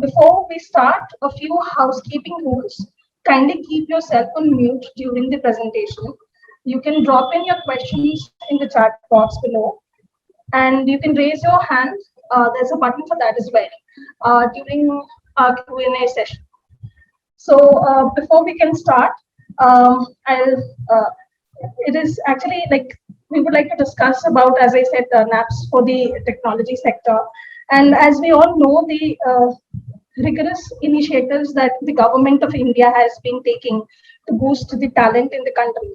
Before we start, a few housekeeping rules. Kindly keep yourself on mute during the presentation. You can drop in your questions in the chat box below, and you can raise your hand. There's a button for that as well during our Q&A session. So before we can start, it is actually like we would like to discuss about, as I said, NAPS for the technology sector. And as we all know, the rigorous initiatives that the government of India has been taking to boost the talent in the country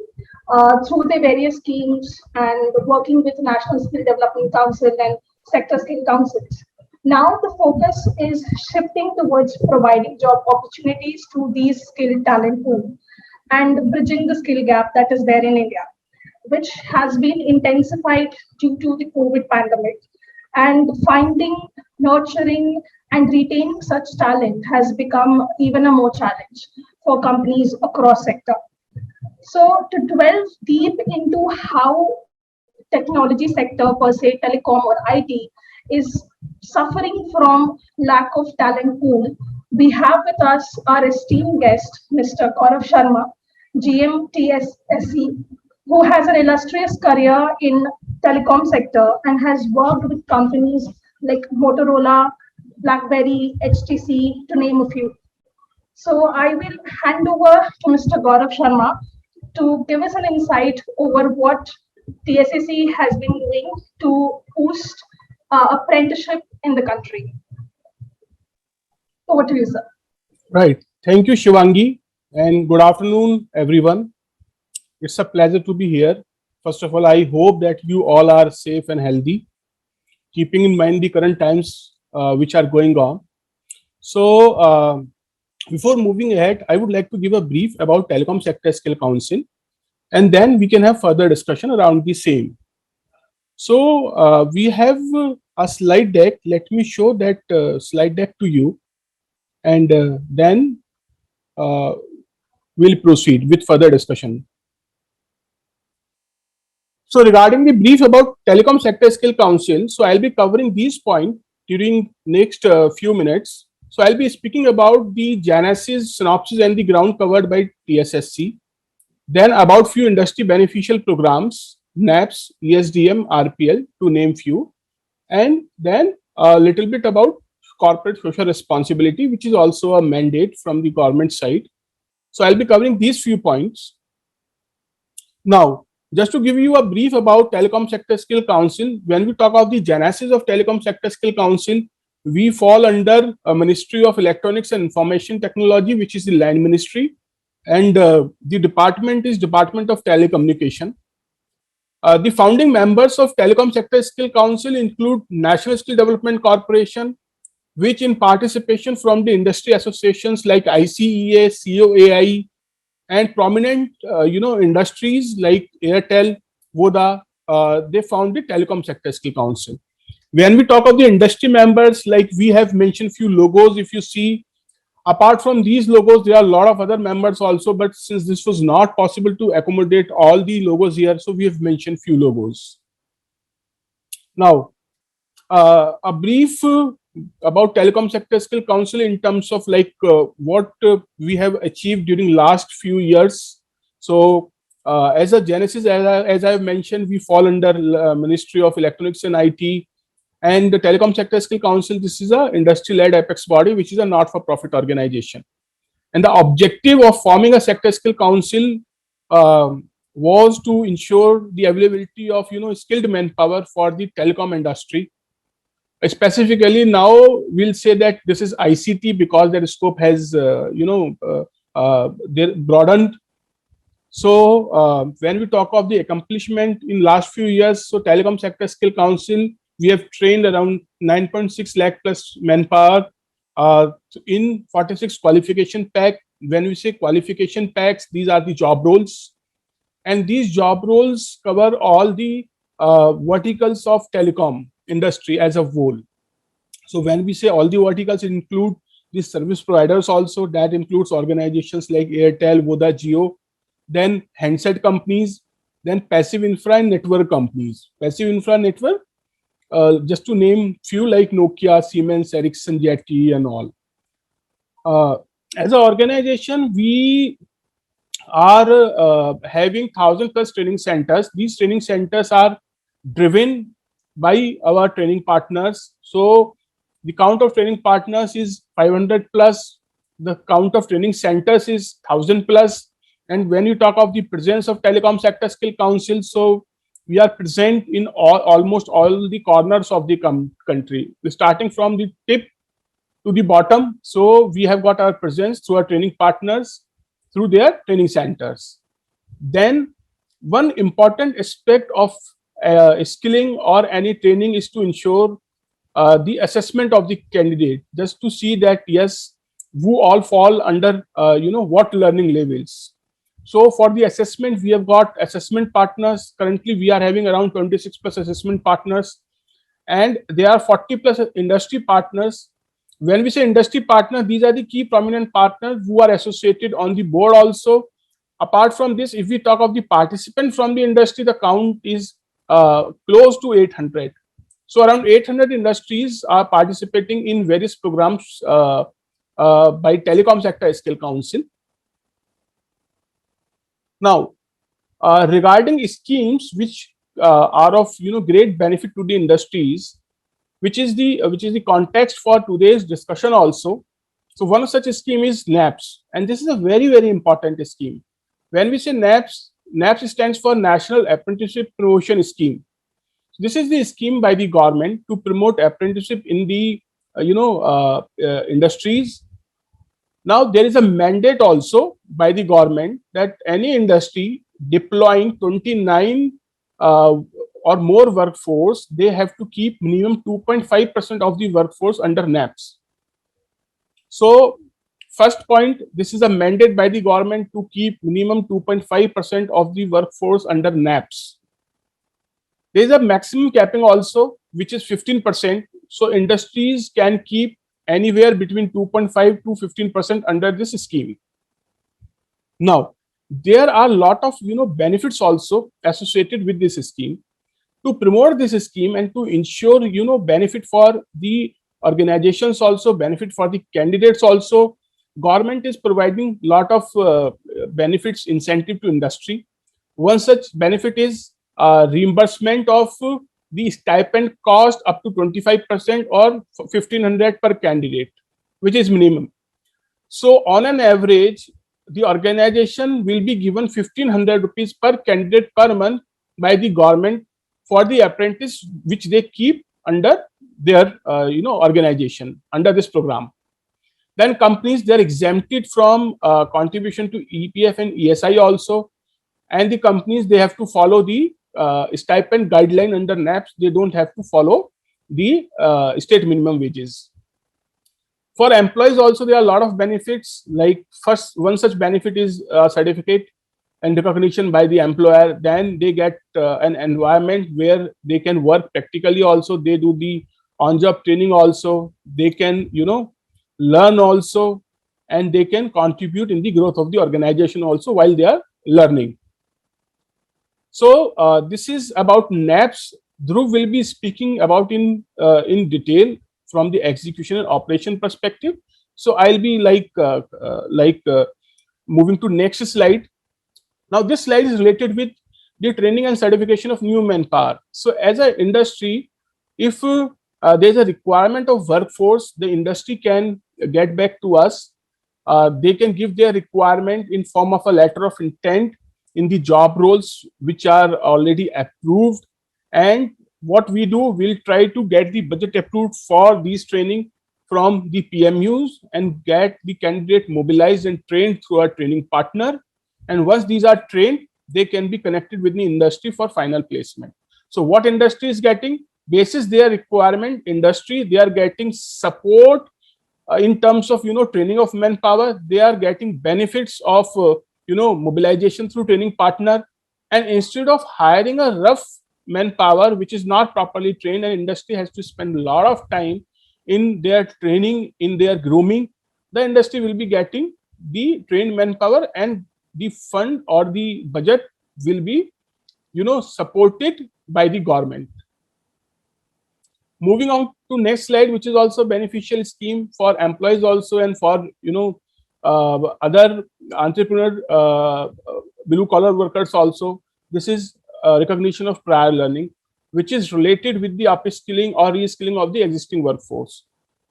through the various schemes and working with National Skill Development Council and sector skill councils. Now the focus is shifting towards providing job opportunities to these skilled talent pool and bridging the skill gap that is there in India, which has been intensified due to the COVID pandemic. And finding, nurturing, and retaining such talent has become even a more challenge for companies across sector. So to delve deep into how technology sector per se, telecom or IT, is suffering from lack of talent pool, we have with us our esteemed guest, Mr. Gaurav Sharma, GM TSSC, who has an illustrious career in telecom sector and has worked with companies like Motorola, BlackBerry, HTC, to name a few. So I will hand over to Mr. Gaurav Sharma to give us an insight over what TSAC has been doing to boost apprenticeship in the country. Over to you, sir. Right. Thank you, Shivangi, and good afternoon, everyone. It's a pleasure to be here. First of all, I hope that you all are safe and healthy, keeping in mind the current times which are going on. So, before moving ahead, I would like to give a brief about Telecom Sector Skill Council, and then we can have further discussion around the same. So, we have a slide deck. Let me show that slide deck to you, and then we'll proceed with further discussion. So regarding the brief about Telecom Sector Skill Council, so I'll be covering these points during next few minutes. So I'll be speaking about the genesis, synopsis and the ground covered by TSSC. Then about few industry beneficial programs, NAPS, ESDM, RPL to name few. And then a little bit about corporate social responsibility, which is also a mandate from the government side. So I'll be covering these few points. Now, just to give you a brief about Telecom Sector Skill Council, when we talk of the genesis of Telecom Sector Skill Council, we fall under a Ministry of Electronics and Information Technology, which is the Land Ministry, and the department is Department of Telecommunication. The founding members of Telecom Sector Skill Council include National Skill Development Corporation, which in participation from the industry associations like ICEA, COAI, and prominent industries like Airtel, Voda, they found the Telecom Sector Skill Council. When we talk of the industry members, like we have mentioned few logos, if you see, apart from these logos, there are a lot of other members also, but since this was not possible to accommodate all the logos here, so we have mentioned few logos. Now, a brief about Telecom Sector Skill Council in terms of like what we have achieved during last few years. So as a genesis, as I have mentioned, we fall under Ministry of Electronics and IT, and the Telecom Sector Skill Council. This is a industry-led apex body, which is a not-for-profit organization. And the objective of forming a Sector Skill Council was to ensure the availability of skilled manpower for the telecom industry. Specifically, now we'll say that this is ICT because their scope has broadened. So when we talk of the accomplishment in last few years, so Telecom Sector Skill Council, we have trained around 9.6 lakh plus manpower in 46 qualification pack. When we say qualification packs, these are the job roles, and these job roles cover all the verticals of telecom industry as a whole. So when we say all the verticals, it include the service providers also. That includes organizations like Airtel, Voda, Jio, then handset companies, then passive infra and network companies. Passive infra network, just to name few like Nokia, Siemens, Ericsson, ZTE, and all. As an organization, we are having 1,000+ training centers. These training centers are driven by our training partners. So the count of training partners is 500+. The count of training centers is 1,000+. And when you talk of the presence of Telecom Sector Skill Council, so we are present in almost all the corners of the country, starting from the tip to the bottom. So we have got our presence through our training partners, through their training centers. Then one important aspect of skilling or any training is to ensure the assessment of the candidate, just to see that yes, who all fall under what learning levels. So for the assessment, we have got assessment partners. Currently, we are having around 26+ assessment partners, and there are 40+ industry partners. When we say industry partner, these are the key prominent partners who are associated on the board also. Apart from this, if we talk of the participant from the industry, the count is close to 800. So around 800 industries are participating in various programs by Telecom Sector Skill Council. Now, regarding schemes which are of great benefit to the industries, which is the context for today's discussion also. So one such scheme is NAPS, and this is a very, very important scheme. When we say NAPS, NAPS stands for National Apprenticeship Promotion Scheme. This is the scheme by the government to promote apprenticeship in the industries. Now there is a mandate also by the government that any industry deploying 29 or more workforce, they have to keep minimum 2.5% of the workforce under NAPS. So first point, this is a mandate by the government to keep minimum 2.5% of the workforce under NAPS. There is a maximum capping also, which is 15%. So industries can keep anywhere between 2.5 to 15% under this scheme. Now, there are a lot of benefits also associated with this scheme. To promote this scheme and to ensure benefit for the organizations also, benefit for the candidates also, government is providing lot of benefits, incentive to industry. One such benefit is reimbursement of the stipend cost up to 25% or 1,500 per candidate, which is minimum. So on an average, the organization will be given 1,500 rupees per candidate per month by the government for the apprentice which they keep under their organization under this program. Then companies, they are exempted from contribution to EPF and ESI also, and the companies, they have to follow the stipend guideline under NAPS. They don't have to follow the state minimum wages. For employees also, there are a lot of benefits. Like first, one such benefit is certificate and recognition by the employer. Then they get an environment where they can work practically also. They do the on-job training also. They can learn also, and they can contribute in the growth of the organization also while they are learning. So this is about NAPS. Dhruv will be speaking about in detail from the execution and operation perspective. So I'll be moving to next slide. Now this slide is related with the training and certification of new manpower. So as an industry, if there's a requirement of workforce, the industry can get back to us. They can give their requirement in form of a letter of intent in the job roles which are already approved. And what we do, we'll try to get the budget approved for these training from the PMUs and get the candidate mobilized and trained through our training partner. And once these are trained, they can be connected with the industry for final placement. So what industry is getting? Basis their requirement, industry, they are getting support in terms of training of manpower. They are getting benefits of mobilization through training partner. And instead of hiring a rough manpower which is not properly trained, and industry has to spend a lot of time in their training, in their grooming, the industry will be getting the trained manpower, and the fund or the budget will be supported by the government. Moving on to next slide, which is also beneficial scheme for employees also, and for other entrepreneur blue collar workers also. This is recognition of prior learning, which is related with the upskilling or reskilling of the existing workforce.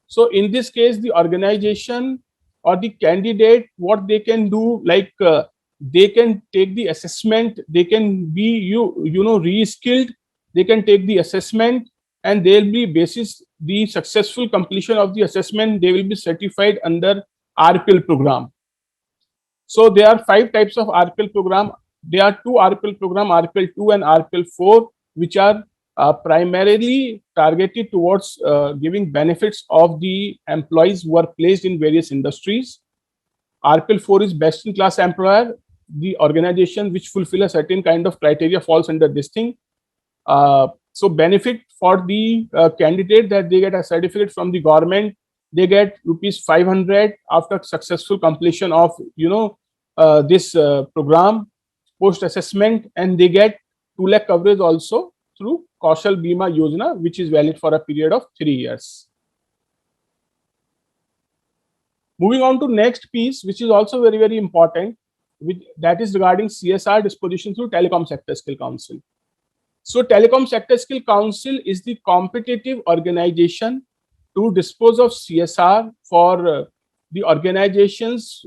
So in this case, the organization or the candidate, what they can do, like they can take the assessment, they can be reskilled, they can take the assessment, and they'll be basis the successful completion of the assessment, they will be certified under RPL program. So there are 5 types of RPL program. There are 2 RPL program, RPL 2 and RPL 4, which are primarily targeted towards giving benefits of the employees who are placed in various industries. RPL 4 is best in class employer. The organization which fulfill a certain kind of criteria falls under this thing. So benefit for the candidate, that they get a certificate from the government, they get ₹500 after successful completion of this program post assessment, and they get 2 lakh coverage also through Kaushal Bima Yojana, which is valid for a period of 3 years. Moving on to next piece, which is also very, very important, that is regarding CSR disposition through Telecom Sector Skill Council. So Telecom Sector Skill Council is the competitive organization to dispose of CSR for the organizations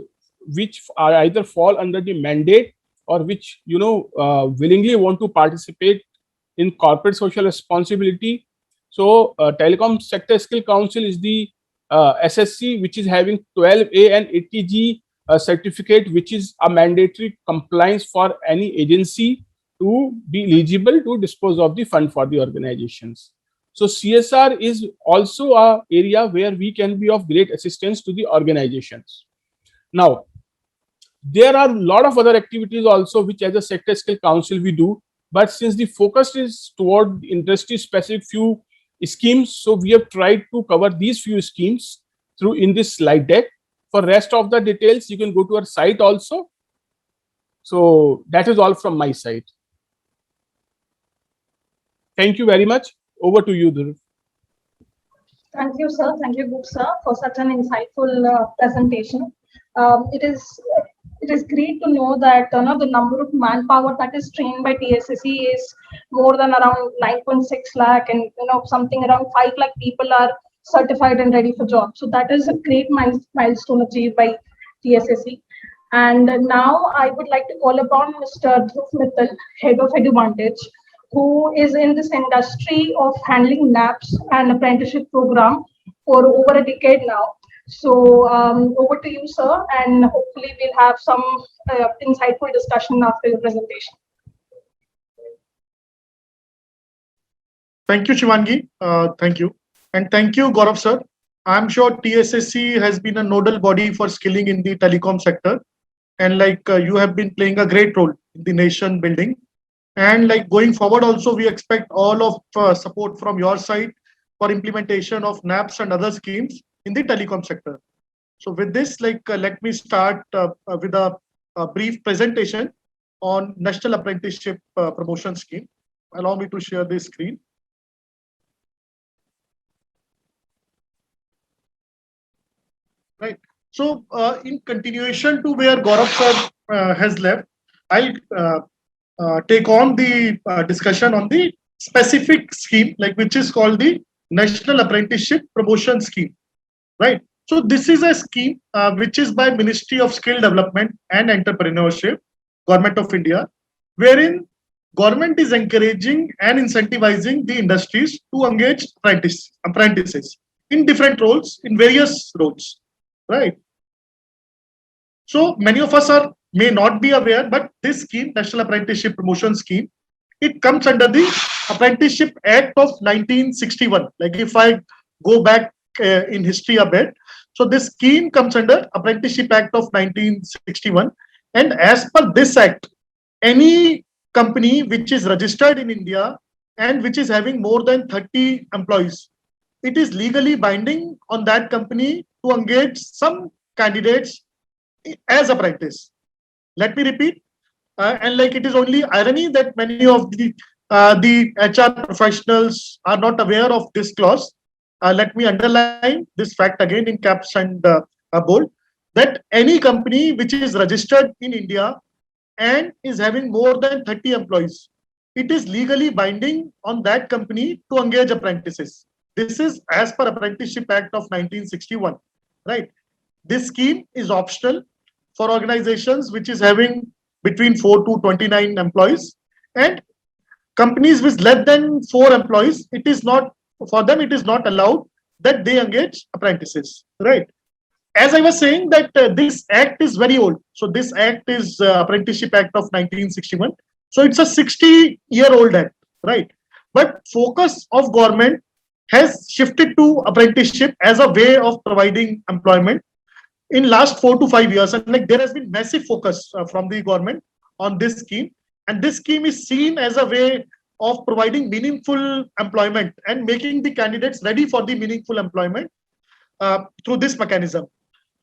which are either fall under the mandate or which willingly want to participate in corporate social responsibility. So Telecom Sector Skill Council is the SSC, which is having 12A and 80G certificate, which is a mandatory compliance for any agency to be eligible to dispose of the fund for the organizations. So CSR is also a area where we can be of great assistance to the organizations. Now, there are a lot of other activities also which as a Sector Skill Council we do, but since the focus is toward industry specific few schemes, so we have tried to cover these few schemes through in this slide deck. For rest of the details, you can go to our site also. So that is all from my side. Thank you very much. Over to you, Dhruv. Thank you, sir. Thank you, Goop, sir, for such an insightful presentation. It is great to know that the number of manpower that is trained by TSSC is more than around 9.6 lakh, and something around 5 lakh people are certified and ready for jobs. So that is a great milestone achieved by TSSC. And now I would like to call upon Mr. Dhruv Mittal, Head of EduVantage, who is in this industry of handling NAPS and apprenticeship program for over a decade now. So over to you, sir, and hopefully we'll have some insightful discussion after your presentation. Thank you, Shivangi. Thank you. And thank you, Gaurav, sir. I'm sure TSSC has been a nodal body for skilling in the telecom sector. And you have been playing a great role in the nation building. And going forward also, we expect all of support from your side for implementation of NAPS and other schemes in the telecom sector. So with this, let me start with a brief presentation on National Apprenticeship Promotion Scheme. Allow me to share the screen. Right. So in continuation to where Gaurav sir has left, I'll take on the discussion on the specific scheme, which is called the National Apprenticeship Promotion Scheme. Right. So this is a scheme which is by Ministry of Skill Development and Entrepreneurship, Government of India, wherein government is encouraging and incentivizing the industries to engage apprentices in different roles, in various roles. Right. So many of us may not be aware, but this scheme, National Apprenticeship Promotion Scheme, it comes under the Apprenticeship Act of 1961. If I go back in history a bit, so this scheme comes under Apprenticeship Act of 1961, and as per this act, any company which is registered in India and which is having more than 30 employees, it is legally binding on that company to engage some candidates as apprentice. Let me repeat, and it is only irony that many of the the HR professionals are not aware of this clause. Let me underline this fact again in caps and bold, that any company which is registered in India and is having more than 30 employees, it is legally binding on that company to engage apprentices. This is as per Apprenticeship Act of 1961, right? This scheme is optional for organizations which is having between 4 to 29 employees, and companies with less than 4 employees, it is not, for them it is not allowed that they engage apprentices, right? As I was saying that this act is very old. So this act is Apprenticeship Act of 1961. So it's a 60-year-old act, right? But focus of government has shifted to apprenticeship as a way of providing employment in last 4 to 5 years, and like there has been massive focus from the government on this scheme, and this scheme is seen as a way of providing meaningful employment and making the candidates ready for the meaningful employment through this mechanism.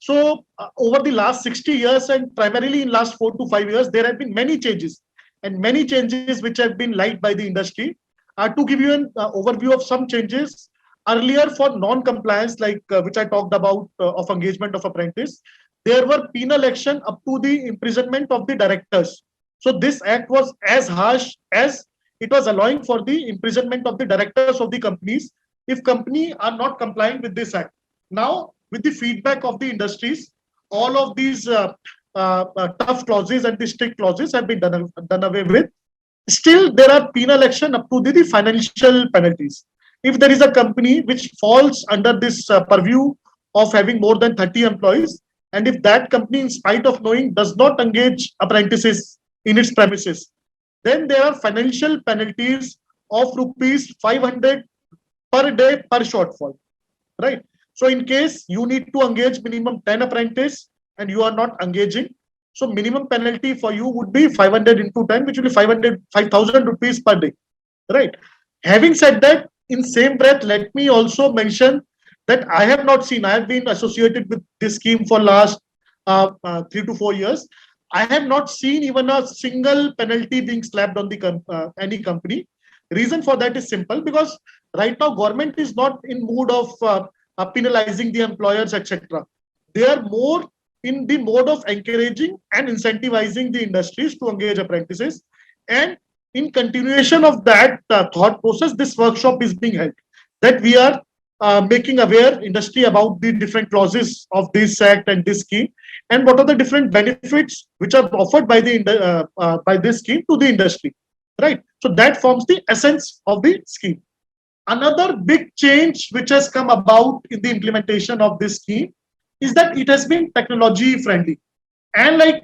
So over the last 60 years and primarily in last 4 to 5 years, there have been many changes and many changes which have been liked by the industry. To give you an overview of some changes, earlier for non-compliance, like which I talked about of engagement of apprentice, there were penal action up to the imprisonment of the directors. So this act was as harsh as it was allowing for the imprisonment of the directors of the companies if company are not complying with this act. Now, with the feedback of the industries, all of these tough clauses and the strict clauses have been done away with. Still, there are penal action up to the financial penalties. If there is a company which falls under this purview of having more than 30 employees, and if that company, in spite of knowing, does not engage apprentices in its premises, then there are financial penalties of rupees 500 per day per shortfall, right? So in case you need to engage minimum 10 apprentices and you are not engaging, so minimum penalty for you would be 500 into 10, which will be 5,000 rupees per day, right? Having said that, in same breath, let me also mention that I have not seen, I have been associated with this scheme for last 3 to 4 years. I have not seen even a single penalty being slapped on the any company. Reason for that is simple, because right now government is not in mood of penalizing the employers, etc. They are more in the mode of encouraging and incentivizing the industries to engage apprentices. And in continuation of that thought process, this workshop is being held, that we are making aware industry about the different clauses of this act and this scheme, and what are the different benefits which are offered by the by this scheme to the industry, right? So that forms the essence of the scheme. Another big change which has come about in the implementation of this scheme is that it has been technology friendly, and like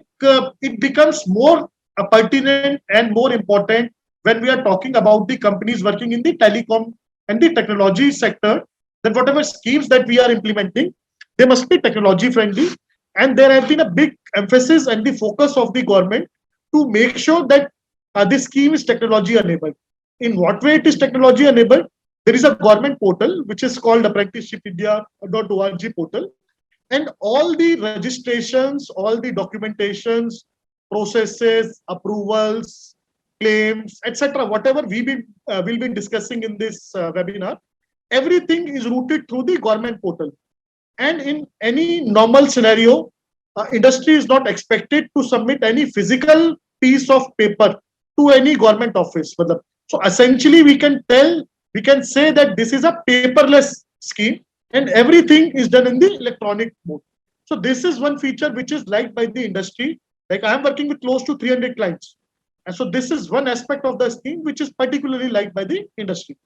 it becomes more pertinent and more important when we are talking about the companies working in the telecom and the technology sector, that whatever schemes that we are implementing, they must be technology friendly. And there has been a big emphasis and the focus of the government to make sure that this scheme is technology enabled. In what way it is technology enabled? There is a government portal which is called apprenticeshipindia.org portal, and all the registrations, all the documentations, processes, approvals, claims, etc., whatever we will be discussing in this webinar, everything is routed through the government portal. And in any normal scenario, industry is not expected to submit any physical piece of paper to any government office. So essentially, we can say that this is a paperless scheme, and everything is done in the electronic mode. So this is one feature which is liked by the industry. Like I am working with close to 300 clients, and so this is one aspect of the scheme which is particularly liked by the industry.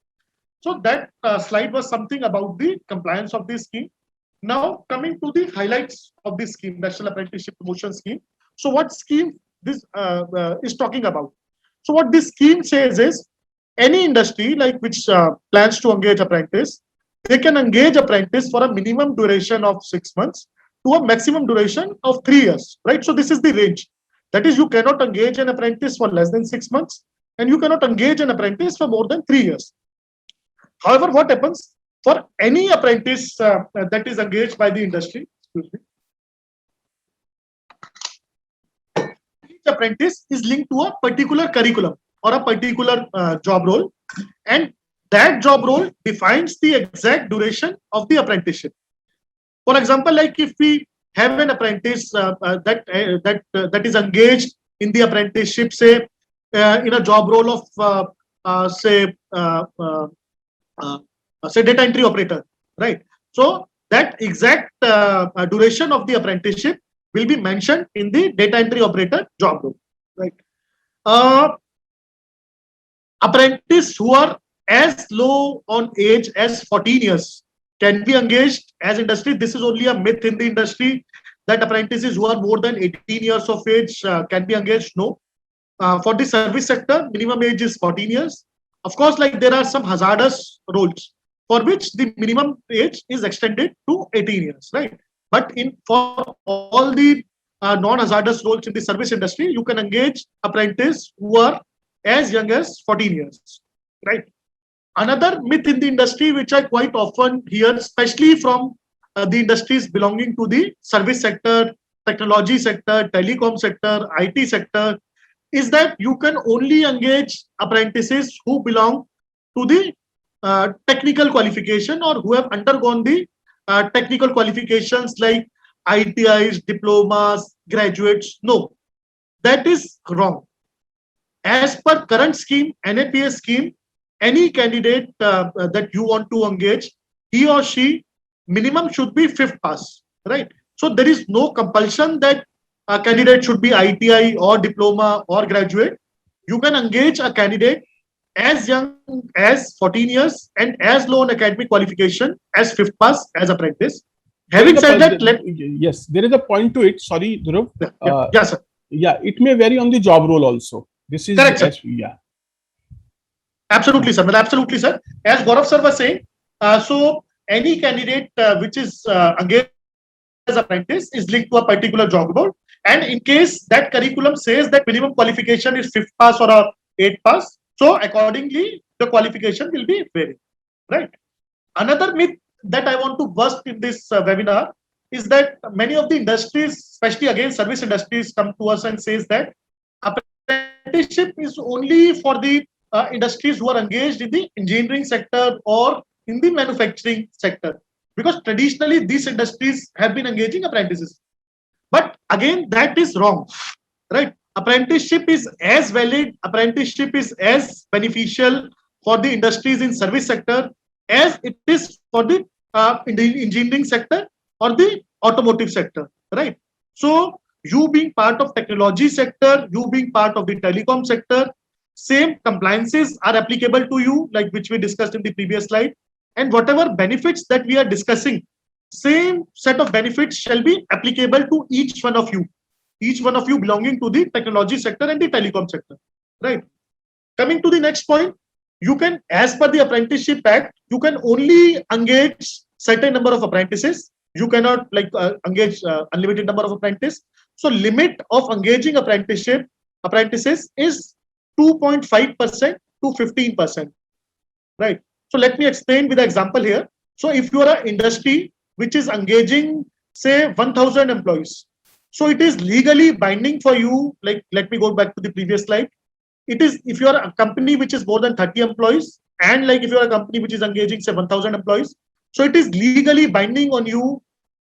So that slide was something about the compliance of this scheme. Now coming to the highlights of this scheme, National Apprenticeship Promotion Scheme. So what scheme this is talking about? So what this scheme says is, any industry like which plans to engage apprentice, they can engage apprentice for a minimum duration of 6 months to a maximum duration of 3 years, right? So this is the range. That is, you cannot engage an apprentice for less than 6 months, and you cannot engage an apprentice for more than 3 years. However, what happens for any apprentice that is engaged by the industry? Each apprentice is linked to a particular curriculum or a particular job role, and that job role defines the exact duration of the apprenticeship. For example, like if we have an apprentice that is engaged in the apprenticeship, say in a job role of say data entry operator, right? So that exact duration of the apprenticeship will be mentioned in the data entry operator job role, right? Apprentices who are as low on age as 14 years can be engaged as industry. This is only a myth in the industry that apprentices who are more than 18 years of age can be engaged. No. For the service sector, minimum age is 14 years. Of course, like there are some hazardous roles for which the minimum age is extended to 18 years, right? But for all the non-hazardous roles in the service industry, you can engage apprentices who are as young as 14 years, right? Another myth in the industry, which I quite often hear, especially from the industries belonging to the service sector, technology sector, telecom sector, IT sector, is that you can only engage apprentices who belong to the technical qualification or who have undergone the technical qualifications like ITIs, diplomas, graduates. No, that is wrong. As per current scheme, NAPS scheme, any candidate that you want to engage, he or she minimum should be 5th pass, right? So there is no compulsion that a candidate should be ITI or diploma or graduate. You can engage a candidate as young as 14 years and as low on academic qualification as 5th pass as apprentice. Having said that, yes, there is a point to it. Sorry, Dhruv. Yes, sir. Yeah, it may vary on the job role also. This is correct, sir. Yeah. Absolutely, sir. Absolutely, sir. As Gaurav sir was saying, so any candidate which is engaged as apprentice is linked to a particular job role. And in case that curriculum says that minimum qualification is 5th pass or a 8th pass, so accordingly, the qualification will be varied, right? Another myth that I want to bust in this webinar is that many of the industries, especially again service industries, come to us and says that apprenticeship is only for the industries who are engaged in the engineering sector or in the manufacturing sector, because traditionally these industries have been engaging apprentices. But again, that is wrong, right? Apprenticeship is as valid, apprenticeship is as beneficial for the industries in service sector as it is for the in the engineering sector or the automotive sector, right? So you being part of technology sector, you being part of the telecom sector, same compliances are applicable to you, like which we discussed in the previous slide. And whatever benefits that we are discussing, same set of benefits shall be applicable to each one of you belonging to the technology sector and the telecom sector, right? Coming to the next point, you can, as per the Apprenticeship Act, you can only engage certain number of apprentices. You cannot like engage unlimited number of apprentices. So limit of engaging apprentices is 2.5% to 15%, right? So let me explain with an example here. So if you are an industry which is engaging, say, 1,000 employees, so it is legally binding for you. Like, let me go back to the previous slide. It is, if you are a company which is more than 30 employees, and like if you are a company which is engaging, say, 1,000 employees, so it is legally binding on you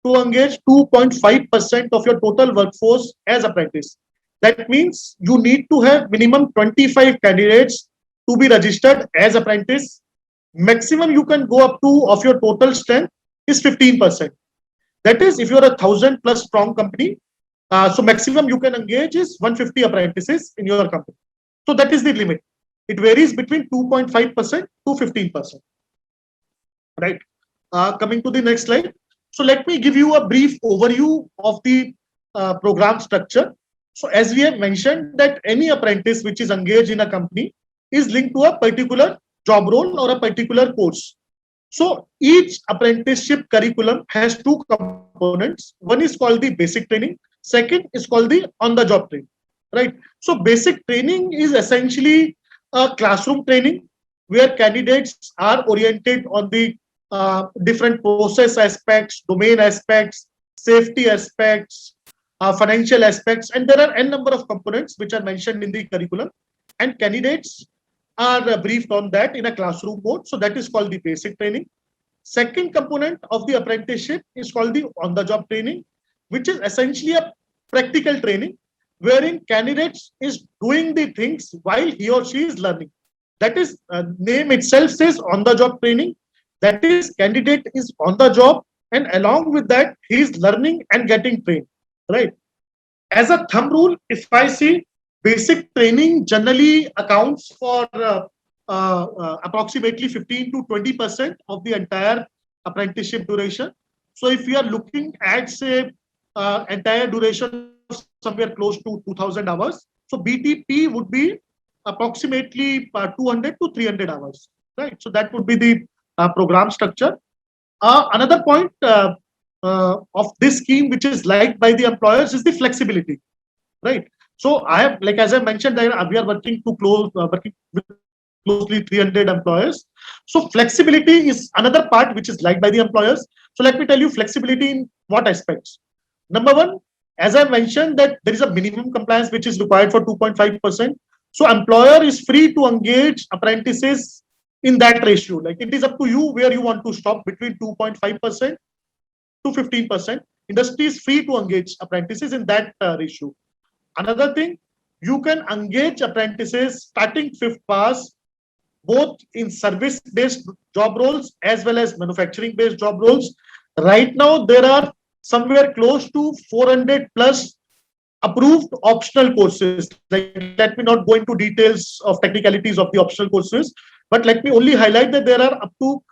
to engage 2.5% of your total workforce as apprentice. That means you need to have minimum 25 candidates to be registered as apprentice. Maximum you can go up to of your total strength is 15%. That is, if you are a 1,000 plus strong company, so maximum you can engage is 150 apprentices in your company. So that is the limit. It varies between 2.5% to 15%. Right. Coming to the next slide. So let me give you a brief overview of the program structure. So as we have mentioned that any apprentice which is engaged in a company is linked to a particular job role or a particular course. So each apprenticeship curriculum has two components. One is called the basic training. Second is called the on-the-job training, right? So basic training is essentially a classroom training where candidates are oriented on the different process aspects, domain aspects, safety aspects, financial aspects, and there are n number of components which are mentioned in the curriculum. and candidates are briefed on that in a classroom mode. So that is called the basic training. Second component of the apprenticeship is called the on-the-job training, which is essentially a practical training wherein candidates is doing the things while he or she is learning. That is, name itself says on-the-job training. That is, candidate is on the job, and along with that, he is learning and getting trained, right? As a thumb rule, if I see, basic training generally accounts for approximately 15 to 20% of the entire apprenticeship duration. So if we are looking at, say, entire duration of somewhere close to 2000 hours, so BTP would be approximately 200 to 300 hours, right? So that would be the program structure. Another point of this scheme, which is liked by the employers, is the flexibility, right? So I have, like as I mentioned, we are working working with closely 300 employers. So flexibility is another part which is liked by the employers. So let me tell you flexibility in what aspects. Number one, as I mentioned, that there is a minimum compliance which is required for 2.5%. So employer is free to engage apprentices in that ratio. Like it is up to you where you want to stop between 2.5% to 15%. Industry is free to engage apprentices in that ratio. Another thing, you can engage apprentices starting 5th pass, both in service-based job roles as well as manufacturing-based job roles. Right now, there are somewhere close to 400 plus approved optional courses. Like, let me not go into details of technicalities of the optional courses, but let me only highlight that there are up to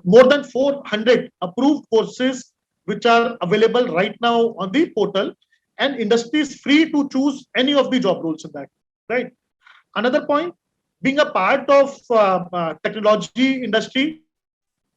more than 400 approved courses which are available right now on the portal, and industry is free to choose any of the job roles in that, right? Another point, being a part of technology industry,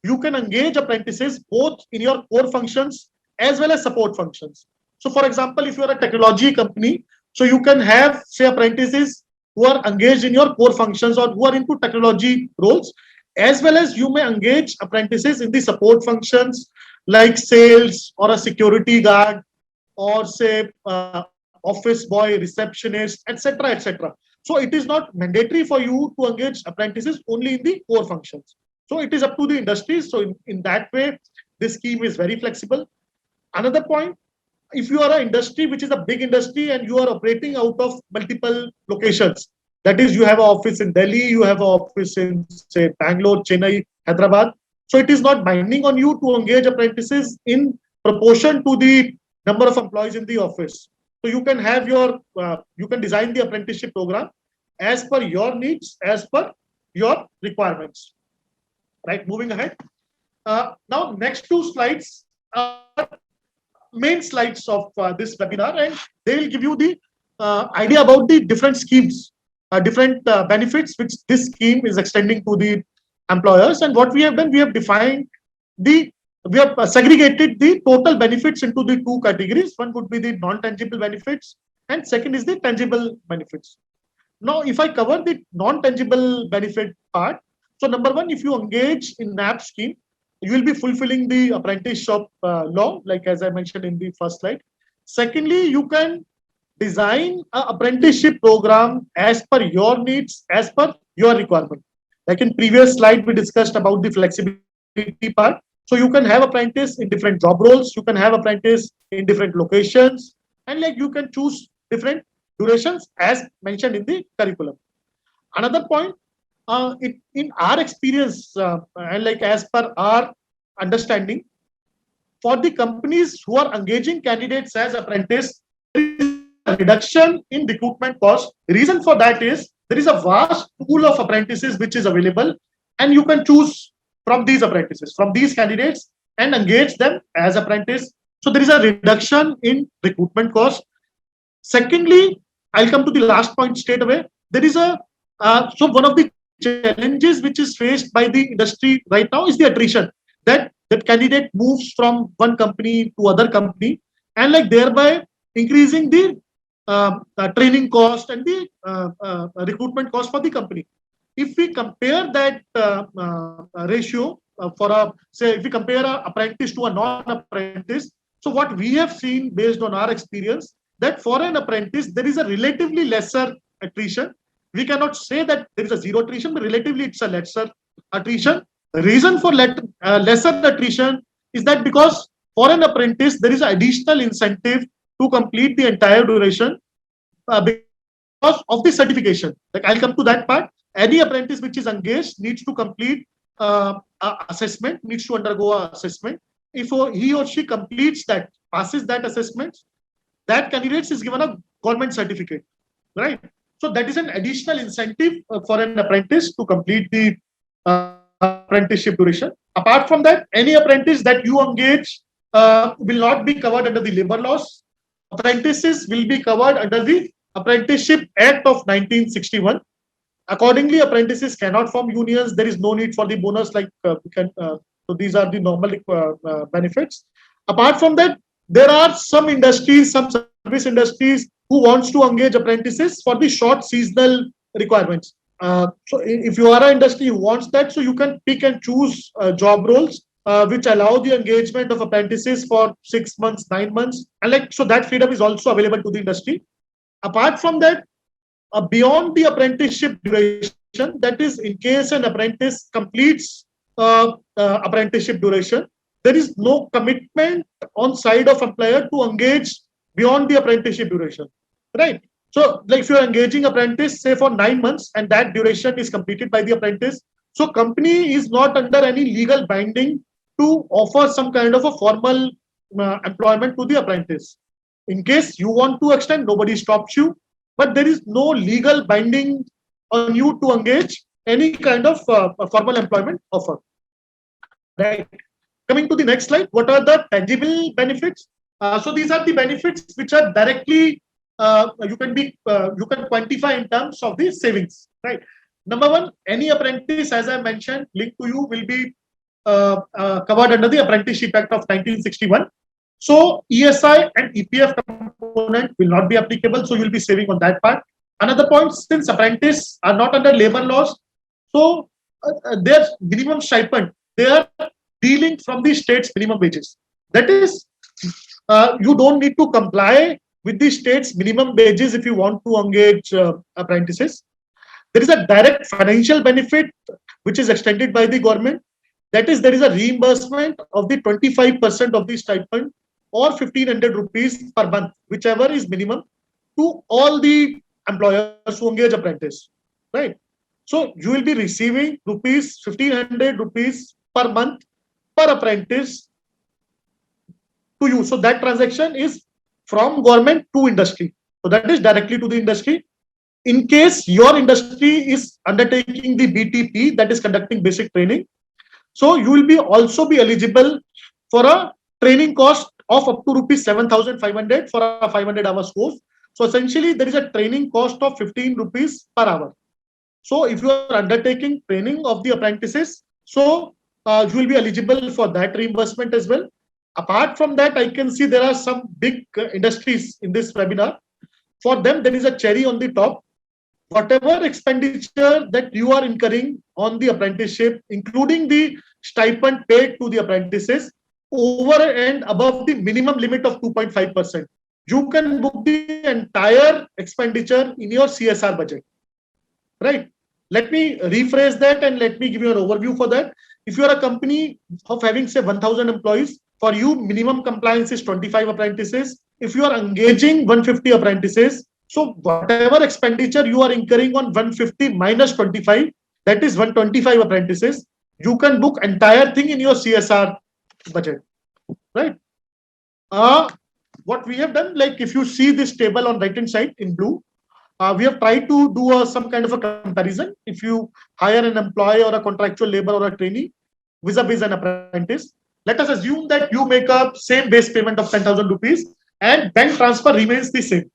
you can engage apprentices both in your core functions as well as support functions. So for example, if you are a technology company, so you can have, say, apprentices who are engaged in your core functions or who are into technology roles, as well as you may engage apprentices in the support functions like sales or a security guard or say office boy, receptionist, etc., etc. So it is not mandatory for you to engage apprentices only in the core functions. So it is up to the industries. So in that way, this scheme is very flexible. Another point, if you are an industry which is a big industry and you are operating out of multiple locations, that is, you have an office in Delhi, you have an office in, say, Bangalore, Chennai, Hyderabad. So it is not binding on you to engage apprentices in proportion to the number of employees in the office. So you can have your, you can design the apprenticeship program as per your needs, as per your requirements. Right, moving ahead. Now, next two slides are main slides of this webinar, and they will give you the idea about the different schemes, different benefits which this scheme is extending to the employers. And what we have done, we have defined we have segregated the total benefits into the two categories. One would be the non-tangible benefits, and second is the tangible benefits. Now, if I cover the non-tangible benefit part, so number one, if you engage in NAP scheme, you will be fulfilling the apprenticeship law, like as I mentioned in the first slide. Secondly, you can design an apprenticeship program as per your needs, as per your requirement. Like in previous slide, we discussed about the flexibility part. So you can have apprentice in different job roles, you can have apprentice in different locations, and like you can choose different durations as mentioned in the curriculum. Another point, in our experience and like as per our understanding, for the companies who are engaging candidates as apprentice, there is a reduction in recruitment cost. The reason for that is there is a vast pool of apprentices which is available, and you can choose from these apprentices, from these candidates, and engage them as apprentice. So there is a reduction in recruitment cost. Secondly, I'll come to the last point straight away. There is a so one of the challenges which is faced by the industry right now is the attrition, that candidate moves from one company to other company, and like thereby increasing the training cost and the recruitment cost for the company. If we compare that ratio for a, say, if we compare an apprentice to a non-apprentice, so what we have seen based on our experience, that for an apprentice, there is a relatively lesser attrition we cannot say that there is a zero attrition, but relatively it's a lesser attrition. The reason for lesser attrition is that because for an apprentice, there is additional incentive to complete the entire duration because of the certification. Like I'll come to that part. Any apprentice which is engaged needs to complete assessment, needs to undergo an assessment. If he or she completes that, passes that assessment, that candidate is given a government certificate, right? So that is an additional incentive for an apprentice to complete the apprenticeship duration. Apart from that, any apprentice that you engage will not be covered under the labor laws. Apprentices will be covered under the Apprenticeship Act of 1961. Accordingly, apprentices cannot form unions. There is no need for the bonus like so these are the normal benefits. Apart from that, there are some industries, some service industries who wants to engage apprentices for the short seasonal requirements. So if you are an industry who wants that, so you can pick and choose job roles which allow the engagement of apprentices for 6 months, 9 months, and so that freedom is also available to the industry. Apart from that, beyond the apprenticeship duration, that is in case an apprentice completes apprenticeship duration, there is no commitment on side of employer to engage beyond the apprenticeship duration, right? So like if you are engaging apprentice say for 9 months and that duration is completed by the apprentice, so company is not under any legal binding to offer some kind of a formal employment to the apprentice. In case you want to extend, nobody stops you, but there is no legal binding on you to engage any kind of formal employment offer. Right. Coming to the next slide, what are the tangible benefits? So these are the benefits which are directly you can quantify in terms of the savings. Right. Number one, any apprentice, as I mentioned, linked to you will be covered under the Apprenticeship Act of 1961. So ESI and EPF component will not be applicable. So you'll be saving on that part. Another point, since apprentices are not under labor laws, so their minimum stipend, they are dealing from the state's minimum wages. That is, you don't need to comply with the state's minimum wages if you want to engage apprentices. There is a direct financial benefit which is extended by the government. That is, there is a reimbursement of the 25% of the stipend or 1,500 rupees per month, whichever is minimum, to all the employers who engage apprentice, right? So you will be receiving 1,500 rupees per month per apprentice to you. So that transaction is from government to industry. So that is directly to the industry. In case your industry is undertaking the BTP, that is conducting basic training, so you will be also be eligible for a training cost of up to rupees 7,500 for a 500 hours course. So essentially there is a training cost of 15 rupees per hour. So if you are undertaking training of the apprentices, so you will be eligible for that reimbursement as well. Apart from that, I can see there are some big industries in this webinar. For them, there is a cherry on the top. Whatever expenditure that you are incurring on the apprenticeship, including the stipend paid to the apprentices, over and above the minimum limit of 2.5%, you can book the entire expenditure in your CSR budget, right? Let me rephrase that and let me give you an overview for that. If you are a company of having say 1,000 employees, for you minimum compliance is 25 apprentices. If you are engaging 150 apprentices, so whatever expenditure you are incurring on 150 minus 25, that is 125 apprentices, you can book entire thing in your CSR budget, right? What we have done, like if you see this table on right hand side in blue, we have tried to do some kind of a comparison. If you hire an employee or a contractual labor or a trainee vis-a-vis an apprentice, let us assume that you make a same base payment of 10,000 rupees and bank transfer remains the same,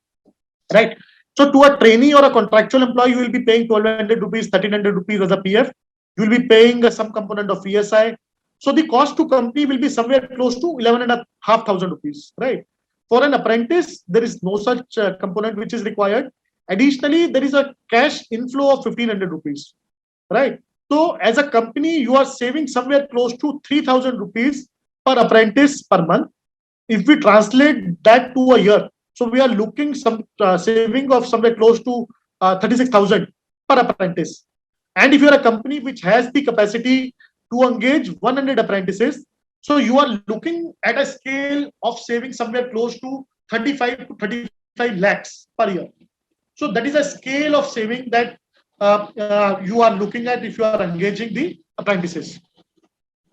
right? So to a trainee or a contractual employee, you will be paying 1,200 rupees, 1,300 rupees as a PF. You will be paying some component of ESI. So the cost to company will be somewhere close to 11,500 rupees, right? For an apprentice, there is no such component which is required. Additionally, there is a cash inflow of 1,500 rupees, right? So as a company, you are saving somewhere close to 3,000 rupees per apprentice per month. If we translate that to a year, so we are looking some saving of somewhere close to 36,000 per apprentice. And if you are a company which has the capacity to engage 100 apprentices, so you are looking at a scale of saving somewhere close to 35 to 35 lakhs per year. So that is a scale of saving that you are looking at if you are engaging the apprentices.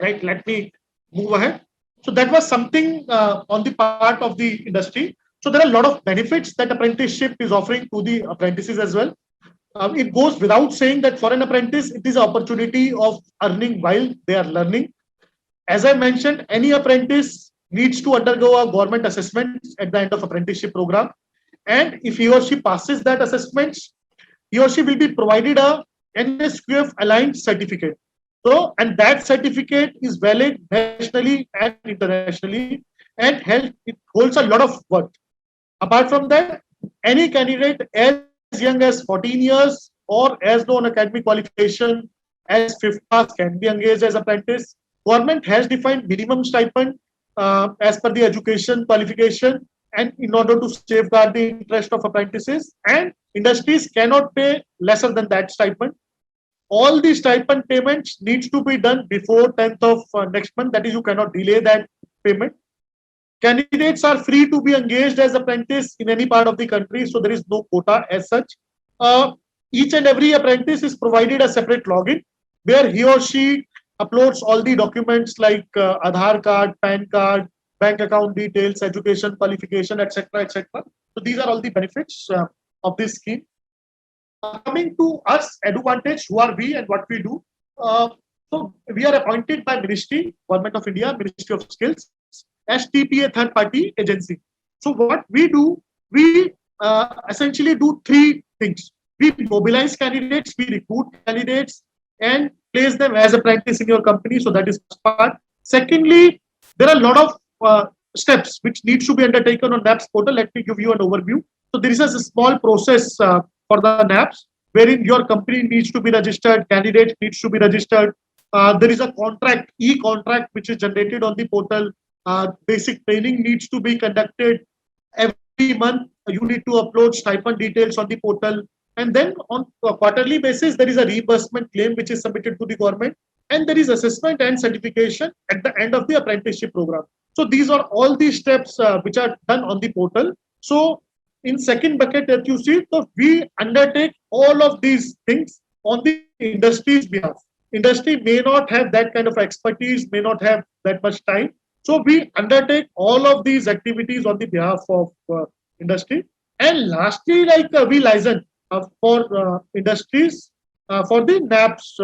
Right? Let me move ahead. So that was something on the part of the industry. So there are a lot of benefits that apprenticeship is offering to the apprentices as well. It goes without saying that for an apprentice, it is an opportunity of earning while they are learning. As I mentioned, any apprentice needs to undergo a government assessment at the end of apprenticeship program. And if he or she passes that assessment, he or she will be provided a NSQF aligned certificate. So, and that certificate is valid nationally and internationally, and it holds a lot of worth. Apart from that, any candidate as young as 14 years or as low on academic qualification as 5th class can be engaged as apprentice. Government has defined minimum stipend as per the education qualification, and in order to safeguard the interest of apprentices, and industries cannot pay lesser than that stipend. All the stipend payments needs to be done before 10th of next month. That is, you cannot delay that payment. Candidates are free to be engaged as apprentice in any part of the country, so there is no quota as such. Each and every apprentice is provided a separate login where he or she uploads all the documents like Aadhaar card, PAN card, bank account details, education qualification, etc., etc. So these are all the benefits of this scheme. Coming to us, Eduvantage, who are we and what we do? So we are appointed by Ministry, Government of India, Ministry of Skills, as TPA third party agency. So what we do, we essentially do three things. We mobilize candidates, we recruit candidates, and place them as apprentice in your company. So that is part. Secondly, there are a lot of steps which needs to be undertaken on NAPS portal. Let me give you an overview. So there is a small process for the NAPS wherein your company needs to be registered, candidate needs to be registered. There is a contract, e-contract, which is generated on the portal. Basic training needs to be conducted every month. You need to upload stipend details on the portal. And then on a quarterly basis, there is a reimbursement claim which is submitted to the government. And there is assessment and certification at the end of the apprenticeship program. So these are all the steps which are done on the portal. So in second bucket that you see, so we undertake all of these things on the industry's behalf. Industry may not have that kind of expertise, may not have that much time. So we undertake all of these activities on the behalf of industry. And lastly, like we license for industries for the NAPS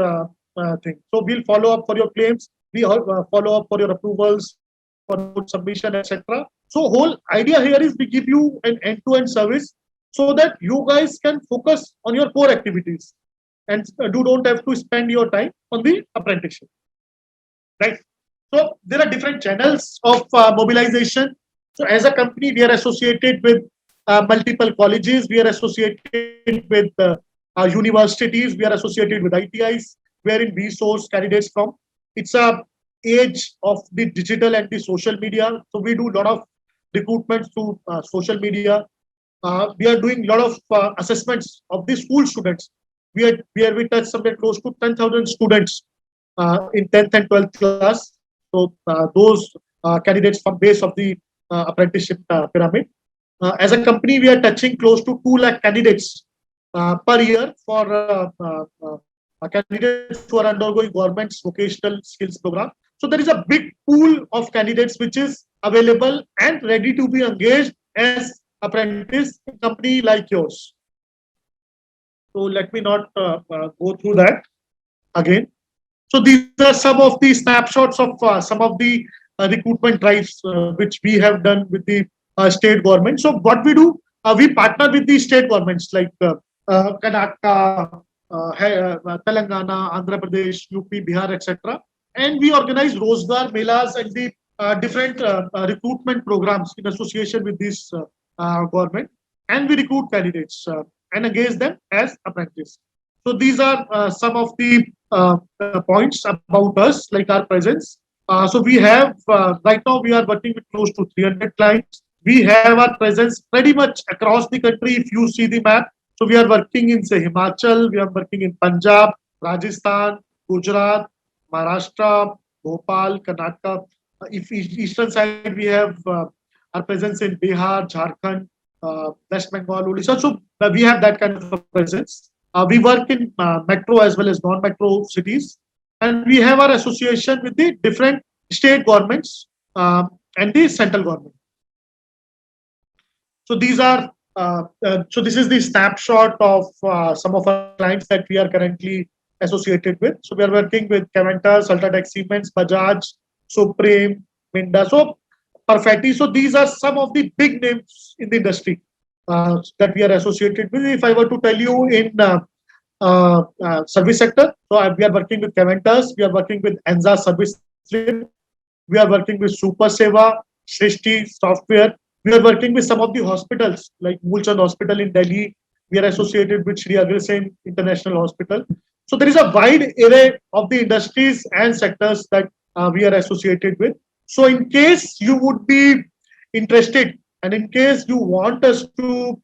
thing. So we'll follow up for your claims, we follow up for your approvals, for submission, etc. So whole idea here is we give you an end-to-end service so that you guys can focus on your core activities and you don't have to spend your time on the apprenticeship. Right? So there are different channels of mobilization. So as a company, we are associated with multiple colleges, we are associated with universities, we are associated with ITIs, wherein we source candidates from. It's a age of the digital and the social media. So we do a lot of recruitment through social media. We are doing a lot of assessments of the school students. We touch somewhere close to 10,000 students in 10th and 12th class. So those candidates from base of the apprenticeship pyramid. As a company, we are touching close to 2 lakh candidates per year for candidates who are undergoing government's vocational skills program. So there is a big pool of candidates which is available and ready to be engaged as apprentice in a company like yours. So let me not go through that again. So these are some of the snapshots of some of the recruitment drives which we have done with the state government. So what we do, we partner with the state governments like Karnataka, Telangana, Andhra Pradesh, UP, Bihar, etc. And we organize Rozgar Melas and the different recruitment programs in association with this government. And we recruit candidates and engage them as apprentices. So these are some of the points about us, like our presence. So we have, right now we are working with close to 300 clients. We have our presence pretty much across the country. If you see the map, So we are working in say Himachal, we are working in Punjab, Rajasthan, Gujarat, Maharashtra, Bhopal, Karnataka. If eastern side we have our presence in Bihar, Jharkhand, West Bengal, Odisha. So we have that kind of a presence. We work in metro as well as non-metro cities, and we have our association with the different state governments and the central government. So these are so this is the snapshot of some of our clients that we are currently associated with. So we are working with Caventus, Ultratech Siemens, Bajaj, Supreme, Minda, so Perfetti. So these are some of the big names in the industry that we are associated with. If I were to tell you in service sector, so we are working with Caventus, we are working with Enza Service Slip, we are working with Super Seva, Srishti Software. We are working with some of the hospitals like Mulchand Hospital in Delhi. We are associated with Shri Agrasen International Hospital. So there is a wide array of the industries and sectors that we are associated with. So in case you would be interested and in case you want us to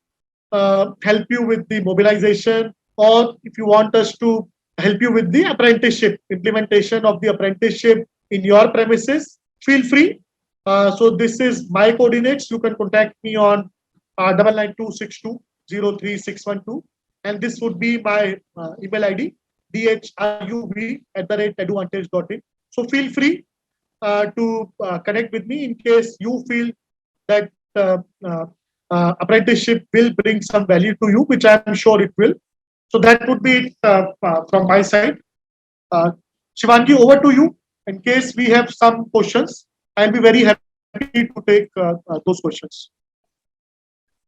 help you with the mobilization, or if you want us to help you with the apprenticeship, implementation of the apprenticeship in your premises, feel free. So this is my coordinates. You can contact me on 9926203612, and this would be my email ID, dhruv@eduvantage.in. So feel free to connect with me in case you feel that apprenticeship will bring some value to you, which I am sure it will. So that would be it from my side. Shivangi, over to you. In case we have some questions, I'll be very happy to take those questions.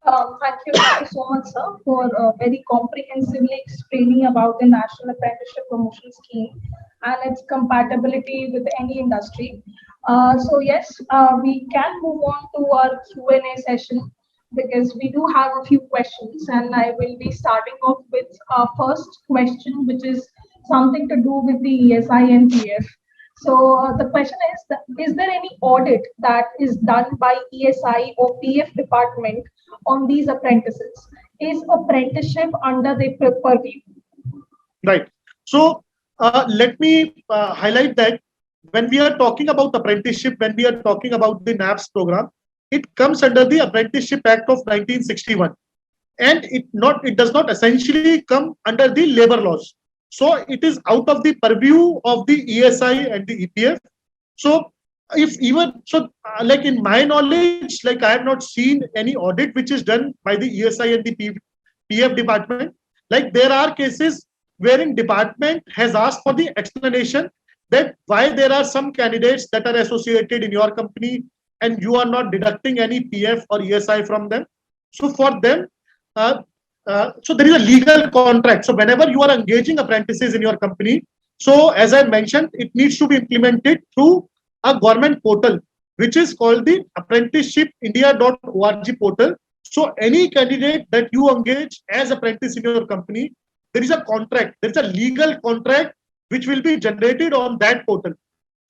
Thank you so much, sir, for very comprehensively explaining about the National Apprenticeship Promotion Scheme and its compatibility with any industry. So yes, we can move on to our Q&A session because we do have a few questions, and I will be starting off with our first question, which is something to do with the ESI and PF. So the question is, is there any audit that is done by ESI or PF department on these apprentices? Is apprenticeship under the purview? Right. So let me highlight that when we are talking about apprenticeship, when we are talking about the NAPS program, it comes under the Apprenticeship Act of 1961, and it does not essentially come under the labor laws. So it is out of the purview of the ESI and the EPF. So if even so, like in my knowledge, like I have not seen any audit which is done by the ESI and the PF department. Like there are cases wherein department has asked for the explanation that why there are some candidates that are associated in your company and you are not deducting any PF or ESI from them. So for them, so there is a legal contract. So whenever you are engaging apprentices in your company, so as I mentioned, it needs to be implemented through a government portal, which is called the apprenticeshipindia.org portal. So any candidate that you engage as apprentice in your company, there is a contract, there is a legal contract which will be generated on that portal.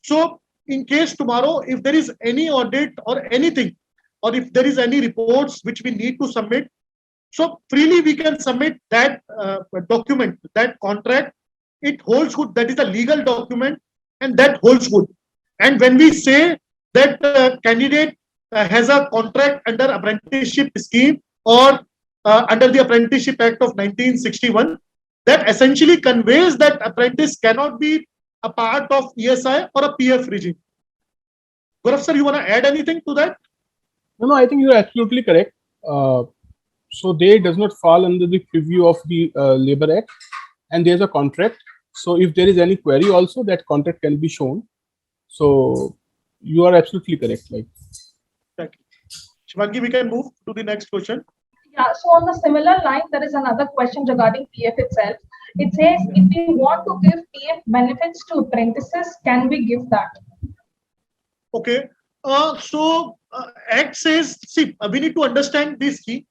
So in case tomorrow, if there is any audit or anything, or if there is any reports which we need to submit, so freely we can submit that document, that contract. It holds good. That is a legal document, and that holds good. And when we say that candidate has a contract under apprenticeship scheme or under the Apprenticeship Act of 1961, that essentially conveys that apprentice cannot be a part of ESI or a PF regime. Gaurav sir, you want to add anything to that? No, I think you're absolutely correct. So they does not fall under the preview of the Labor Act, and there's a contract. So if there is any query also, that contract can be shown. So you are absolutely correct. Like, thank you. Shivangi, we can move to the next question. Yeah, so on the similar line, there is another question regarding PF itself. It says, if we want to give PF benefits to apprentices, can we give that? Okay. So Act says, see, we need to understand this scheme.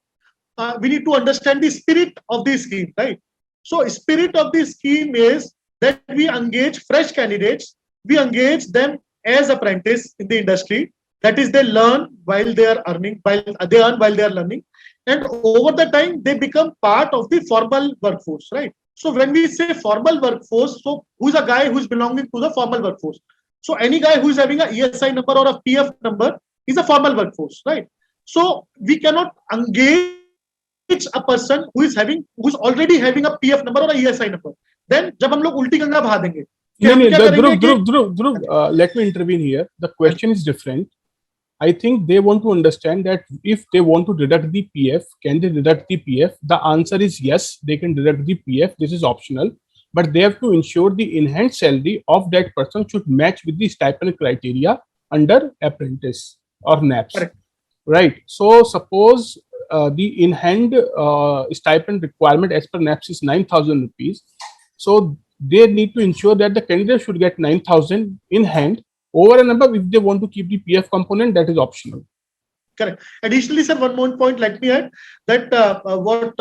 We need to understand the spirit of the scheme, right? So spirit of the scheme is that we engage fresh candidates, we engage them as apprentice in the industry, That is, they learn while they are earning, while they earn while they are learning, and over the time they become part of the formal workforce, right? So when we say formal workforce, so who's a guy who's belonging to the formal workforce? So any guy who is having a ESI number or a PF number is a formal workforce, right? So we cannot engage a person who's already having a PF number or a ESI number. Then जब हम लोग उल्टी गंगा बहा देंगे कि No, हम no, क्या the करेंगे कि Dhruv, let me intervene here. The question is different. I think they want to understand that if they want to deduct the PF, can they deduct the PF? The answer is yes, they can deduct the PF. This is optional, but they have to ensure the enhanced salary of that person should match with the stipend criteria under apprentice or NAPS. Correct. Right. So suppose the in-hand stipend requirement as per NAPS is 9,000 rupees. So they need to ensure that the candidate should get 9,000 in hand. Over and above, if they want to keep the PF component, that is optional. Correct. Additionally, sir, one more point, let me add that what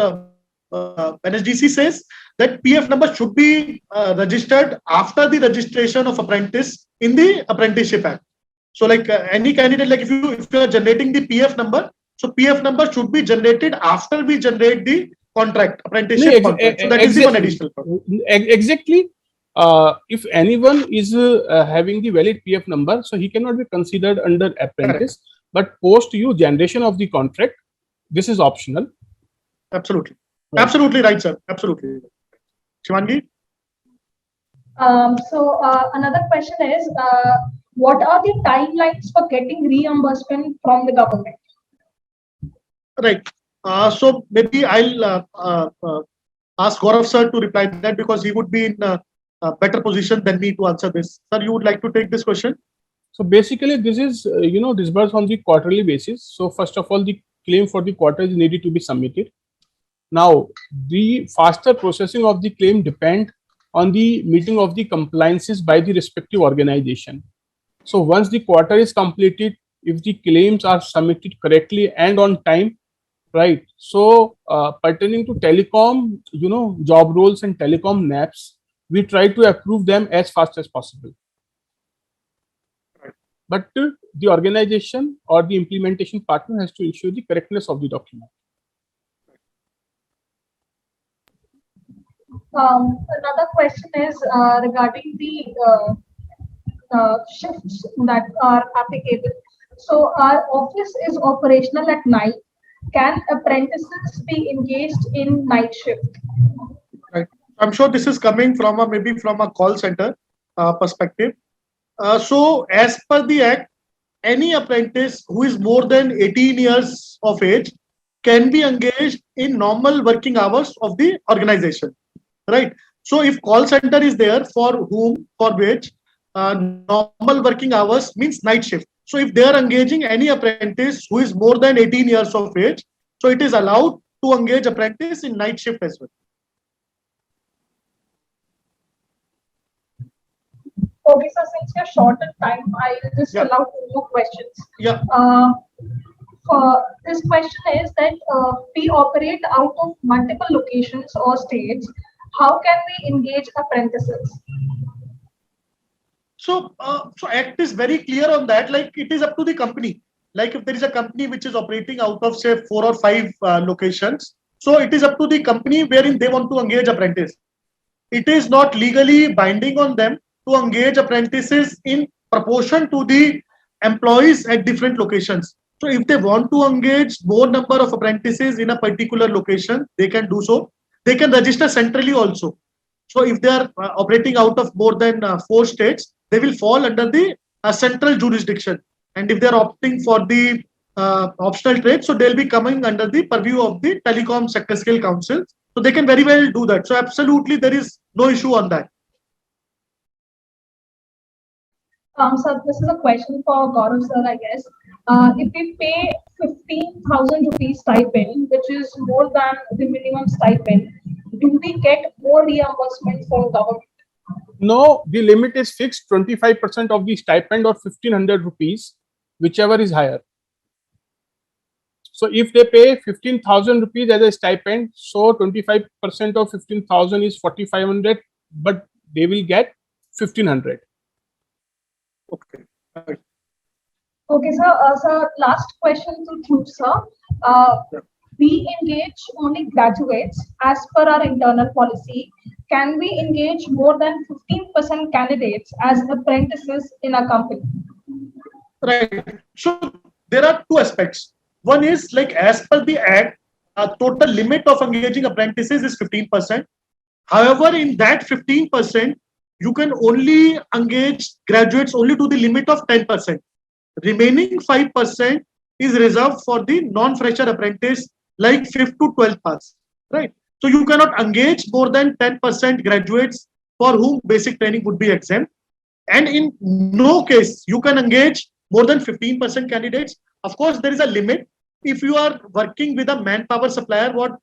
NSDC says that PF number should be registered after the registration of apprentice in the Apprenticeship Act. So, like any candidate, like if you are generating the PF number, so PF number should be generated after we generate the contract, apprenticeship contract. So that is the one additional point. Exactly. If anyone is having the valid PF number, so he cannot be considered under apprentice. Correct. But post you generation of the contract, this is optional. Absolutely. Right. Absolutely right, sir. Absolutely. Shivangi? So another question is, what are the timelines for getting reimbursement from the government? Right. So maybe I'll ask Gaurav sir to reply to that because he would be in a better position than me to answer this. Sir, you would like to take this question? So basically, this is disbursed on the quarterly basis. So first of all, the claim for the quarter is needed to be submitted. Now, the faster processing of the claim depend on the meeting of the compliances by the respective organization. So once the quarter is completed, if the claims are submitted correctly and on time, right? So pertaining to telecom, job roles and telecom NAPS, we try to approve them as fast as possible. But the organization or the implementation partner has to ensure the correctness of the document. Another question is regarding the shifts that are applicable. So our office is operational at night. Can apprentices be engaged in night shift? Right. I'm sure this is coming from maybe from a call center perspective. So as per the Act, any apprentice who is more than 18 years of age can be engaged in normal working hours of the organization. Right. So if call center is there, for which normal working hours means night shift. So if they are engaging any apprentice who is more than 18 years of age, so it is allowed to engage apprentice in night shift as well. Okay, so since we are short on time, I'll just allow 2 more questions. Yeah. For this question is that we operate out of multiple locations or states. How can we engage apprentices? So Act is very clear on that. Like it is up to the company. Like if there is a company which is operating out of say 4 or 5 locations, so it is up to the company wherein they want to engage apprentice. It is not legally binding on them to engage apprentices in proportion to the employees at different locations. So if they want to engage more number of apprentices in a particular location, they can do so. They can register centrally also. So if they are operating out of more than 4 states, they will fall under the central jurisdiction. And if they are opting for the optional trade, so they'll be coming under the purview of the Telecom Sector Scale Council. So they can very well do that. So absolutely, there is no issue on that. So this is a question for Gaurav sir, I guess. If we pay 15,000 rupees stipend, which is more than the minimum stipend, do we get more reimbursement from government? No, the limit is fixed 25% of the stipend or 1,500 rupees, whichever is higher. So if they pay 15,000 rupees as a stipend, so 25% of 15,000 is 4,500, but they will get 1,500. Okay. Okay, sir. Sir, last question to Dhruv, sir. We engage only graduates as per our internal policy. Can we engage more than 15% candidates as apprentices in a company? Right. So there are two aspects. One is like as per the act, total limit of engaging apprentices is 15%. However, in that 15%, you can only engage graduates only to the limit of 10%. Remaining 5% is reserved for the non-fresher apprentice like 5th to 12th pass, right? So you cannot engage more than 10% graduates for whom basic training would be exempt. And in no case you can engage more than 15% candidates. Of course, there is a limit. If you are working with a manpower supplier, what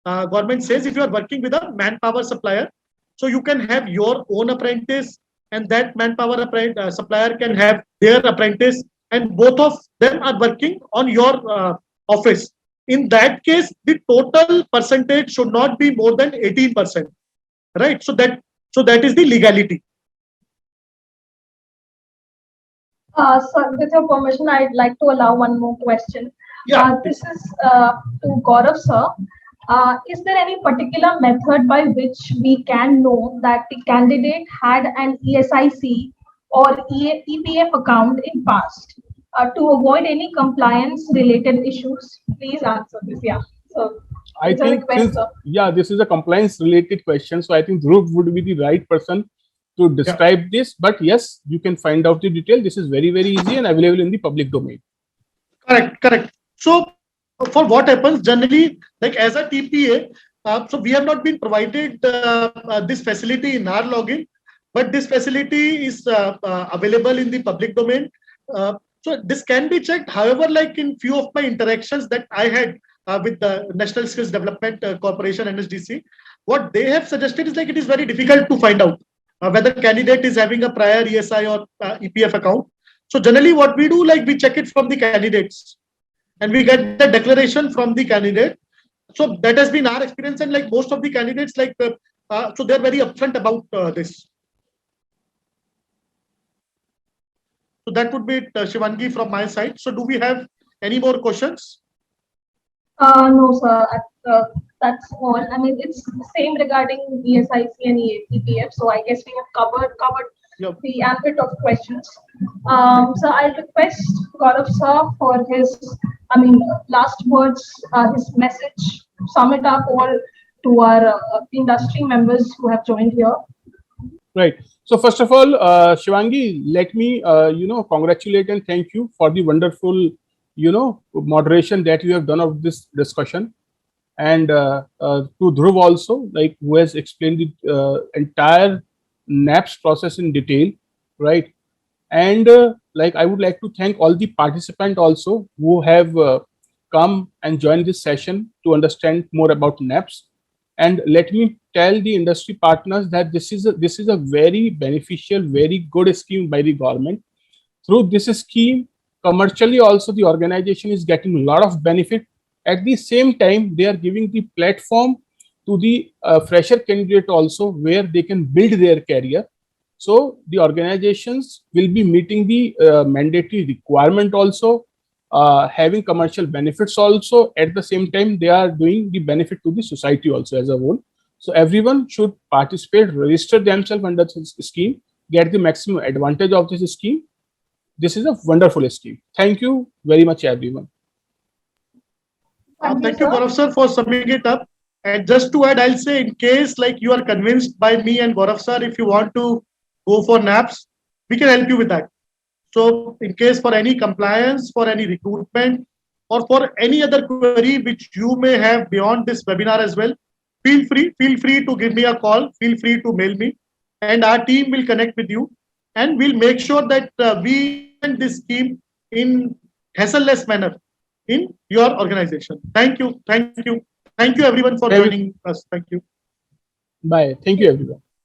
government says, if you are working with a manpower supplier, so you can have your own apprentice and that manpower supplier can have their apprentice and both of them are working on your office. In that case, the total percentage should not be more than 18%, right? So that is the legality. Sir, with your permission, I'd like to allow one more question. Yeah, This is to Gaurav, sir. Is there any particular method by which we can know that the candidate had an ESIC or EPF account in past to avoid any compliance related issues? Please answer this. Yeah. So I it's a think request, since, sir. yeah, this is a compliance related question, so I think Dhruv would be the right person to describe this. But yes, you can find out the detail. This is very, very easy and available in the public domain. correct. So for what happens generally, like as a TPA, so we have not been provided this facility in our login, but this facility is available in the public domain. So this can be checked. However, like in few of my interactions that I had with the National Skills Development Corporation, NSDC, what they have suggested is like it is very difficult to find out whether candidate is having a prior ESI or EPF account. So generally what we do, like we check it from the candidates and we get the declaration from the candidate. So that has been our experience, and like most of the candidates, like so they're very upfront about this. So that would be it, Shivangi, from my side. So do we have any more questions? No, sir. That's all. I mean, it's the same regarding ESIC and EPF. So I guess we have covered Yep. the ambit of questions. So I'll request Gaurav sir for his, last words, his message, sum it up all to our industry members who have joined here. Right. So first of all, Shivangi, let me, congratulate and thank you for the wonderful, moderation that you have done of this discussion. And to Dhruv also, like who has explained the entire NAPS process in detail, right? And like I would like to thank all the participants also who have come and joined this session to understand more about NAPS. And let me tell the industry partners that this is a very beneficial, very good scheme by the government. Through this scheme, commercially also the organization is getting a lot of benefit. At the same time, they are giving the platform to the fresher candidate also where they can build their career. So the organizations will be meeting the mandatory requirement also, having commercial benefits also. At the same time, they are doing the benefit to the society also as a whole. So everyone should participate, register themselves under this scheme, get the maximum advantage of this scheme. This is a wonderful scheme. Thank you very much, everyone. Thank you, Gaurav sir, for summing it up. And just to add, I'll say, in case like you are convinced by me and Gaurav sir, if you want to go for NAPS, we can help you with that. So in case for any compliance, for any recruitment, or for any other query which you may have beyond this webinar as well, feel free to give me a call, feel free to mail me, and our team will connect with you, and we'll make sure that we implement this scheme in hassle-less manner in your organization. Thank you everyone for joining us. Thank you. Bye. Thank you, everyone.